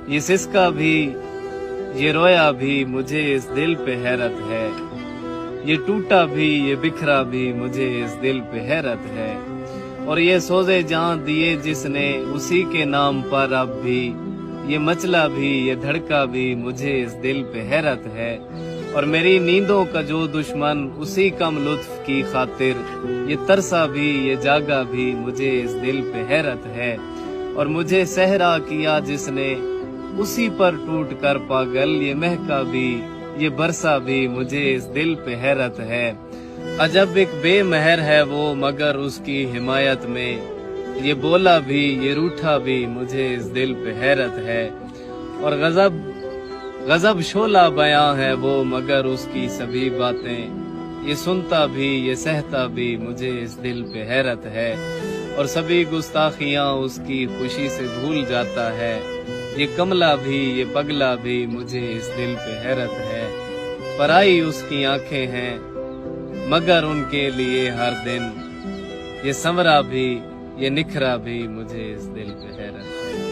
ये सिसका भी ये रोया भी मुझे इस दिल पे हैरत है, ये टूटा भी ये बिखरा भी मुझे इस दिल पे हैरत है। और ये सोजे जहां दिए जिसने उसी के नाम पर अब भी, ये मचला भी ये धड़का भी मुझे इस दिल पे हैरत है। और मेरी नींदों का जो दुश्मन उसी कम लुत्फ की खातिर, ये तरसा भी ये जागा भी मुझे इस दिल पे हैरत है। और मुझे सहरा किया जिसने उसी पर टूट कर पागल, ये महका भी ये बरसा भी मुझे इस दिल पे हैरत है। अजब एक बेमहर है वो मगर उसकी हिमायत में, ये बोला भी ये रूठा भी मुझे इस दिल पे हैरत है। और गजब शोला बयां है वो मगर उसकी सभी बातें, ये सुनता भी ये सहता भी मुझे इस दिल पे हैरत है। और सभी गुस्ताखियां उसकी खुशी से भूल जाता है, ये कमला भी ये पगला भी मुझे इस दिल पे हैरत है। पराई उसकी आंखें हैं मगर उनके लिए हर दिन, ये संवरा भी ये निखरा भी मुझे इस दिल पे हैरत है।